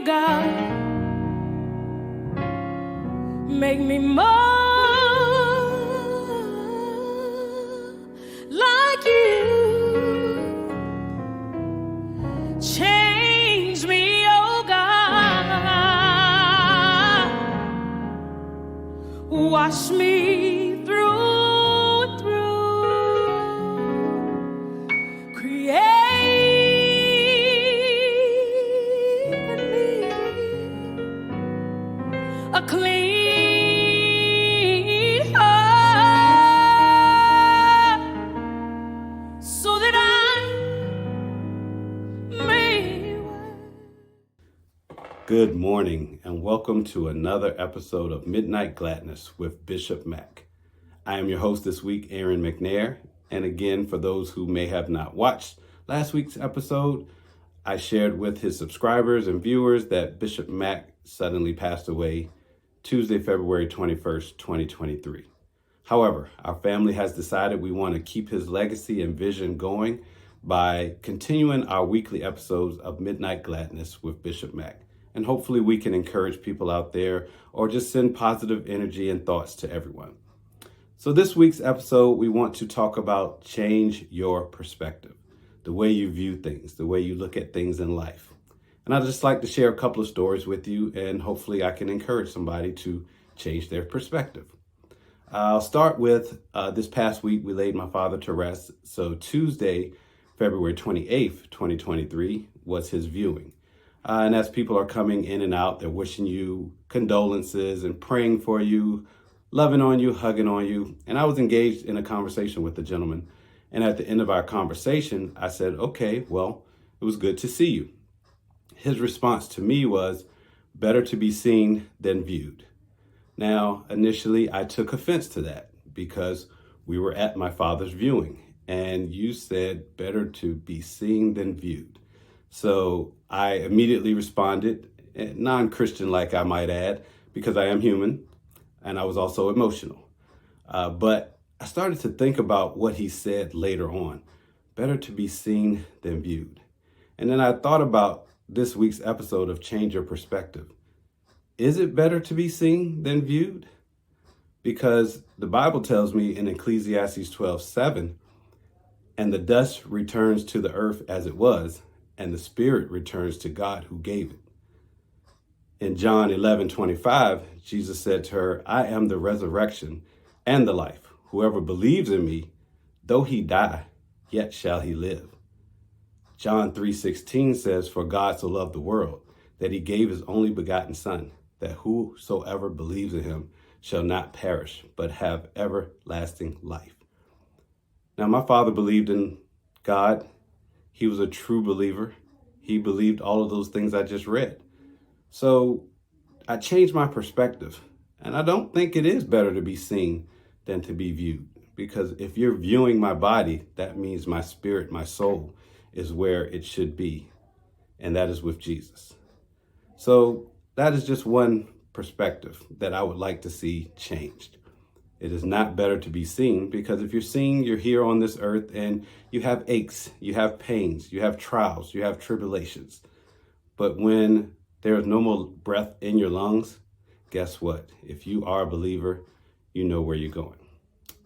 God. Make me more like you. Change me, oh God. Wash me through and through. Create in me a clean heart, so that I may. Good morning and welcome to another episode of Midnight Gladness with Bishop Mack. I am your host this week, McNair, and again, for those who may have not watched last week's episode, I shared with his subscribers and viewers that Bishop Mack suddenly passed away Tuesday, February 21st, 2023. However, our family has decided we want to keep his legacy and vision going by continuing our weekly episodes of Midnight Gladness with Bishop Mack. And hopefully we can encourage people out there or just send positive energy and thoughts to everyone. So this week's episode, we want to talk about change your perspective, the way you view things, the way you look at things in life. And I'd just like to share a couple of stories with you, and hopefully I can encourage somebody to change their perspective. I'll start with this past week, we laid my father to rest. So Tuesday, February 28th, 2023 was his viewing. And as people are coming in and out, they're wishing you condolences and praying for you, loving on you, hugging on you. And I was engaged in a conversation with the gentleman. And at the end of our conversation, I said, okay, well, it was good to see you. His response to me was, better to be seen than viewed. Now, initially, I took offense to that because we were at my father's viewing and you said better to be seen than viewed. So I immediately responded, non-Christian like I might add, because I am human and I was also emotional. But I started to think about what he said later on, better to be seen than viewed. And then I thought about this week's episode of Change Your Perspective. Is it better to be seen than viewed? Because the Bible tells me in Ecclesiastes 12:7, and the dust returns to the earth as it was, and the spirit returns to God who gave it. In John 11:25, Jesus said to her, I am the resurrection and the life. Whoever believes in me, though he die, yet shall he live. John 3:16 says, for God so loved the world that he gave his only begotten son, that whosoever believes in him shall not perish, but have everlasting life. Now, my father believed in God. He was a true believer. He believed all of those things I just read. So I changed my perspective. And I don't think it is better to be seen than to be viewed. Because if you're viewing my body, that means my spirit, my soul is where it should be. And that is with Jesus. So that is just one perspective that I would like to see changed. It is not better to be seen because if you're seen, you're here on this earth and you have aches, you have pains, you have trials, you have tribulations. But when there is no more breath in your lungs, guess what? If you are a believer, you know where you're going.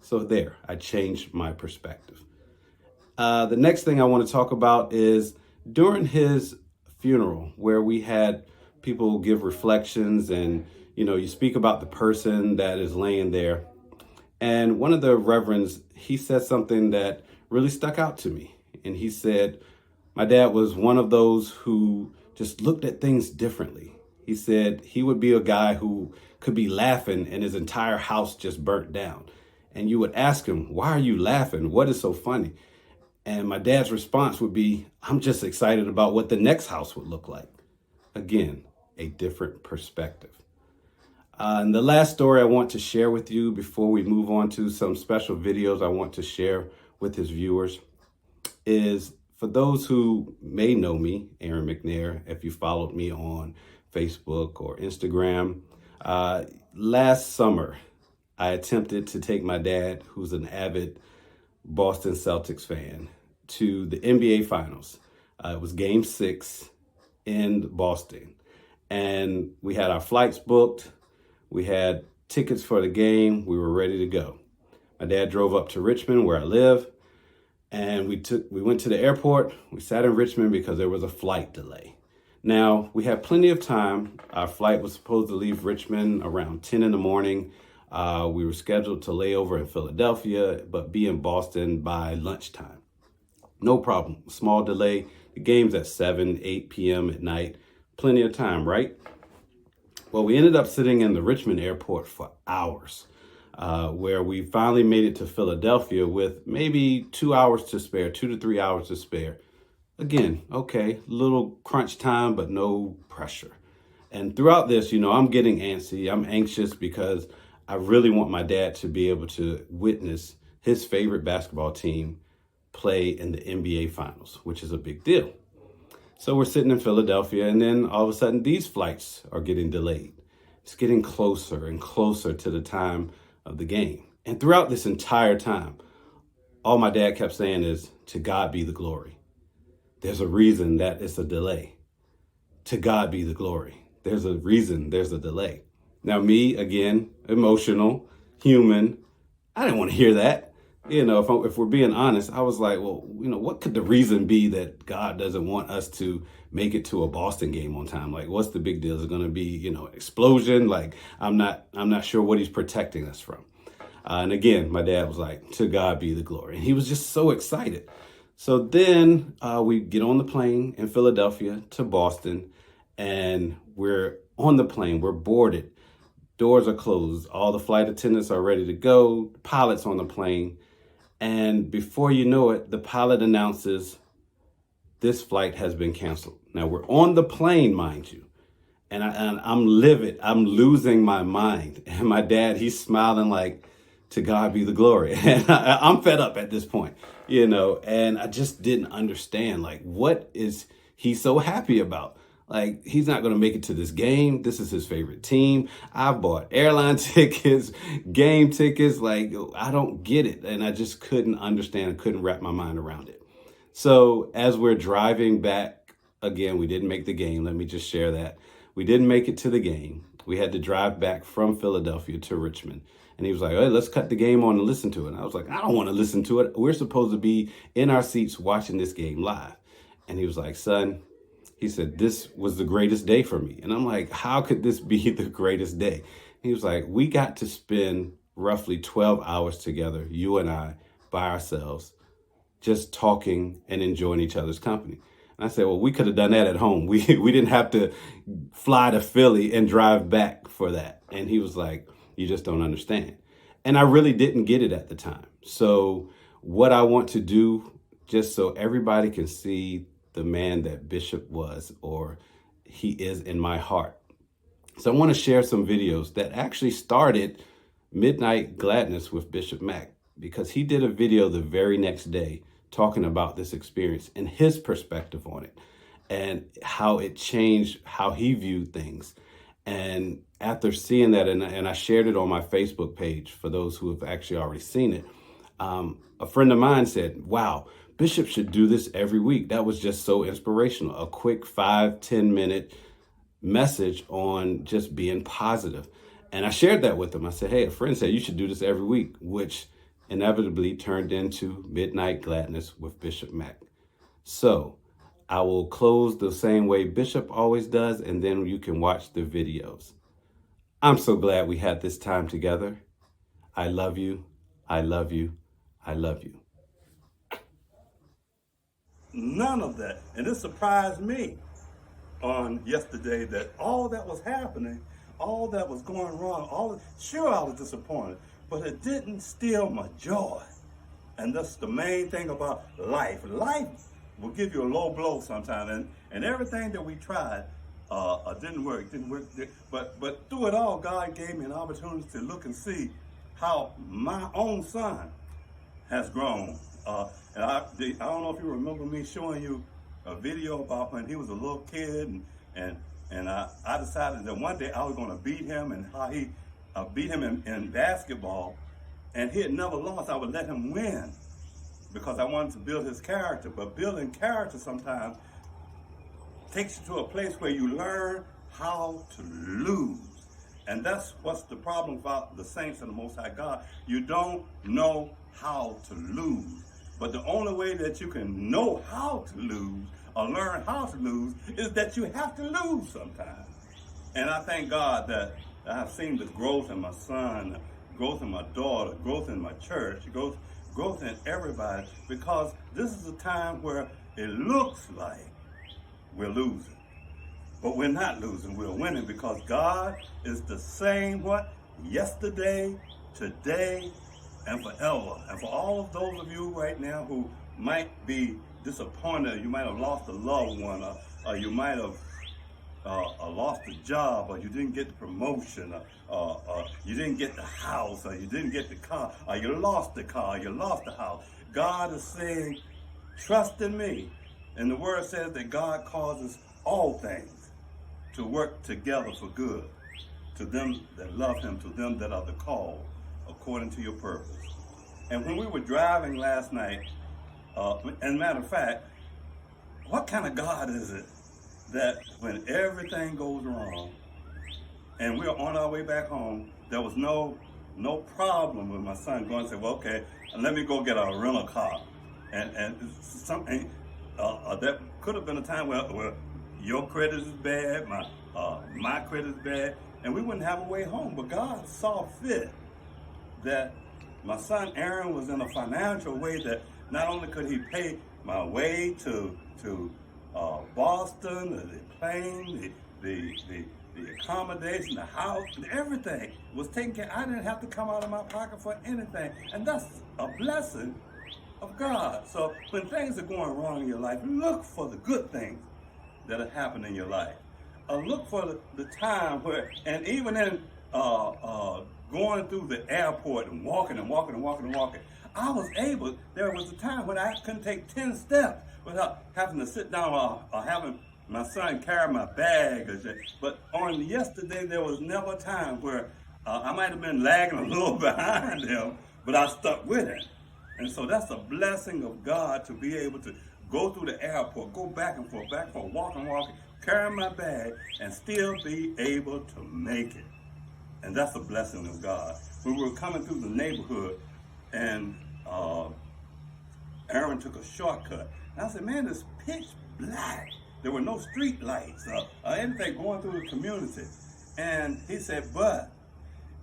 So there, I changed my perspective. The next thing I want to talk about is during his funeral, where we had people give reflections and, you speak about the person that is laying there. And one of the reverends, he said something that really stuck out to me. And he said, my dad was one of those who just looked at things differently. He said he would be a guy who could be laughing and his entire house just burnt down. And you would ask him, why are you laughing? What is so funny? And my dad's response would be, I'm just excited about what the next house would look like. Again, a different perspective. And the last story I want to share with you before we move on to some special videos I want to share with his viewers is for those who may know me, McNair, if you followed me on Facebook or Instagram. Last summer, I attempted to take my dad, who's an avid Boston Celtics fan, to the NBA Finals. It was Game 6 in Boston. and we had our flights booked. We had tickets for the game. We were ready to go. My dad drove up to Richmond, where I live, and we went to the airport. We sat in Richmond because there was a flight delay. Now, we had plenty of time. Our flight was supposed to leave Richmond around 10 in the morning. We were scheduled to lay over in Philadelphia, but be in Boston by lunchtime. No problem. Small delay. The game's at 7, 8 p.m. at night. Plenty of time, right? Well, we ended up sitting in the Richmond airport for hours, where we finally made it to Philadelphia with maybe 2 hours to spare, 2 to 3 hours to spare. Again, okay, little crunch time, but no pressure. And throughout this, I'm getting antsy. I'm anxious because I really want my dad to be able to witness his favorite basketball team play in the NBA Finals, which is a big deal. So we're sitting in Philadelphia, and then all of a sudden these flights are getting delayed. It's getting closer and closer to the time of the game. And throughout this entire time, all my dad kept saying is, "To God be the glory." There's a reason that it's a delay. To God be the glory. There's a reason there's a delay. Now me, again, emotional, human, I didn't want to hear that. If we're being honest, I was like, well, what could the reason be that God doesn't want us to make it to a Boston game on time? Like, what's the big deal? Is it going to be, explosion? Like, I'm not sure what he's protecting us from. And again, my dad was like, "To God be the glory." And he was just so excited. So then we get on the plane in Philadelphia to Boston, and we're on the plane. We're boarded. Doors are closed. All the flight attendants are ready to go. Pilot's on the plane. And before you know it, the pilot announces this flight has been canceled. Now we're on the plane, mind you, and I'm livid. I'm losing my mind. And my dad, he's smiling like, "To God be the glory." And I'm fed up at this point, and I just didn't understand, like, what is he so happy about? Like, he's not going to make it to this game. This is his favorite team. I've bought airline tickets, game tickets. Like, I don't get it. And I just couldn't understand. I couldn't wrap my mind around it. So as we're driving back, again, we didn't make the game. Let me just share that. We didn't make it to the game. We had to drive back from Philadelphia to Richmond. And he was like, "Hey, let's cut the game on and listen to it." And I was like, "I don't want to listen to it. We're supposed to be in our seats watching this game live." And he was like, "Son," he said, "this was the greatest day for me." And I'm like, "How could this be the greatest day?" He was like, "We got to spend roughly 12 hours together, you and I, by ourselves, just talking and enjoying each other's company." And I said, "Well, we could have done that at home. We didn't have to fly to Philly and drive back for that." And he was like, "You just don't understand." And I really didn't get it at the time. So what I want to do, just so everybody can see the man that Bishop was, or he is in my heart. So I want to share some videos that actually started Midnight Gladness with Bishop Mack, because he did a video the very next day talking about this experience and his perspective on it, and how it changed how he viewed things. And after seeing that, and I shared it on my Facebook page for those who have actually already seen it, a friend of mine said, "Wow, Bishop should do this every week. That was just so inspirational." A quick 5-10 minute message on just being positive. And I shared that with him. I said, "Hey, a friend said you should do this every week," which inevitably turned into Midnight Gladness with Bishop Mack. So I will close the same way Bishop always does, and then you can watch the videos. I'm so glad we had this time together. I love you. I love you. I love you. None of that. And it surprised me on yesterday that all that was happening, all that was going wrong, sure I was disappointed, but it didn't steal my joy. And that's the main thing about life. Life will give you a low blow sometimes, and everything that we tried didn't work. But through it all, God gave me an opportunity to look and see how my own son has grown. And I don't know if you remember me showing you a video about when he was a little kid, and I decided that one day I was going to beat him, and how he beat him in basketball, and he had never lost. I would let him win because I wanted to build his character. But building character sometimes takes you to a place where you learn how to lose. And that's what's the problem about the saints of the Most High God. You don't know how to lose. But the only way that you can know how to lose or learn how to lose is that you have to lose sometimes. And I thank God that I've seen the growth in my son, growth in my daughter, growth in my church, growth in everybody, because this is a time where it looks like we're losing. But we're not losing, we're winning, because God is the same what? Yesterday, today, and forever. And for all of those of you right now who might be disappointed, you might have lost a loved one, or you might have lost a job, or you didn't get the promotion, or you didn't get the house, or you didn't get the car, or you lost the car, or you lost the house. God is saying, trust in me. And the word says that God causes all things to work together for good, to them that love him, to them that are the called, according to your purpose. And when we were driving last night, as a matter of fact, what kind of God is it that when everything goes wrong and we're on our way back home, there was no problem with my son going and say, well, okay, let me go get a rental car. And something that could have been a time where your credit is bad, my credit is bad, and we wouldn't have a way home. But God saw fit that my son Aaron was in a financial way that not only could he pay my way to Boston, the plane, the accommodation, the house, and everything was taken care of. I didn't have to come out of my pocket for anything. And that's a blessing of God. So when things are going wrong in your life, look for the good things that have happened in your life. Look for the time where, and even in going through the airport and walking, I was able, there was a time when I couldn't take 10 steps without having to sit down or having my son carry my bag. But on yesterday, there was never a time where I might have been lagging a little behind him, but I stuck with him. And so that's a blessing of God to be able to go through the airport, go back and forth, walking, carry my bag, and still be able to make it. And that's a blessing of God. When we were coming through the neighborhood, and Aaron took a shortcut, and I said, man, it's pitch black. There were no street lights or anything going through the community. And he said, but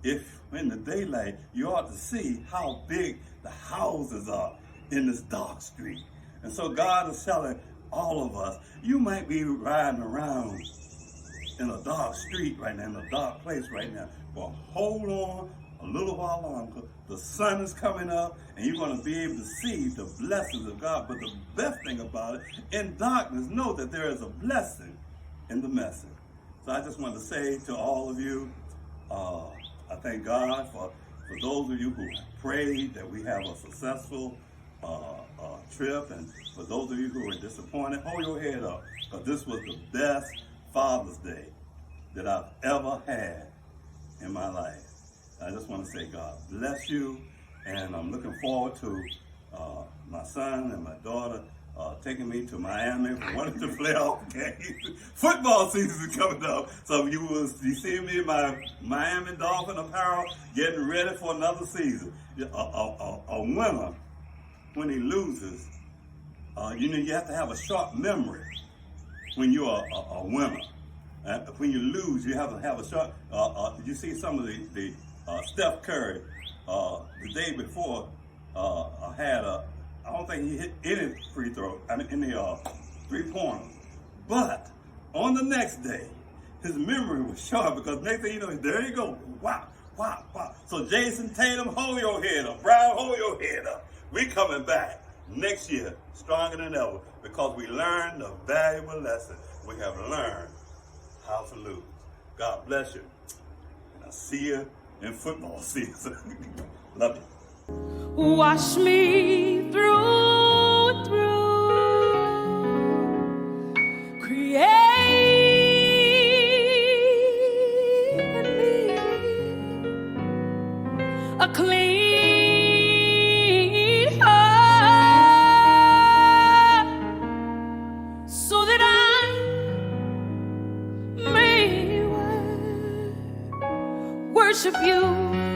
if in the daylight, you ought to see how big the houses are in this dark street. And so God is telling all of us, you might be riding around in a dark street right now, in a dark place right now, but hold on a little while longer. The sun is coming up, and you're going to be able to see the blessings of God. But the best thing about it, in darkness, know that there is a blessing in the message. So I just want to say to all of you, I thank God for those of you who prayed that we have a successful trip, and for those of you who are disappointed, hold your head up, because this was the best Father's Day that I've ever had in my life. I just want to say God bless you, and I'm looking forward to my son and my daughter taking me to Miami for one of the playoff games. Football season is coming up, so you will be seeing me in my Miami Dolphin apparel, getting ready for another season. A winner, when he loses, you have to have a short memory when you're a winner. When you lose, you have to have a short. You see some of the Steph Curry the day before I don't think he hit any free throw. Any 3-pointers. But on the next day, his memory was short, because next thing you know, there you go. Wow. So Jason Tatum, hold your head up. Brown, hold your head up. We coming back next year stronger than ever, because we learned a valuable lesson. We have learned how to lose. God bless you. And I'll see you in football season. Love you. Wash me through and through. Create in me a clean heart, so that I may worship you.